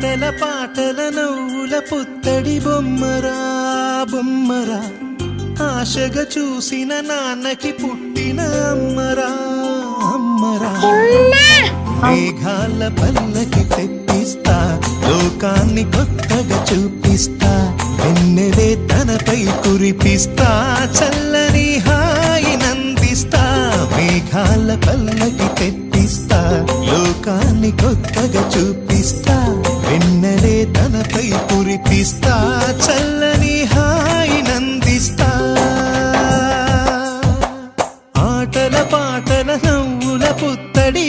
ఆటల పాటల నవ్వుల పుత్తడి బొమ్మరా బొమ్మరా, ఆశగా చూసిన నాన్నకి పుట్టిన అమ్మరా అమ్మరా. మేఘాల పల్లకి తెప్పిస్తా, లోకాన్ని కొత్తగా చూపిస్తా, వెన్నెలే తనపై కురిపిస్తా, చల్లని హాయినందిస్తా. మేఘాల పల్లకి తెప్పిస్తా, లోకాన్ని కొత్తగా చూపిస్తా, వెన్నెలే తనపై కురిపిస్తా, చల్లని హాయినందిస్తా. ఆటల పాటల నవ్వుల పుత్తడి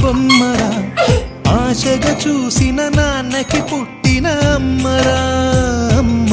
బొమ్మరా, ఆశగా చూసిన నాన్నకి పుట్టిన అమ్మరా అమ్మ.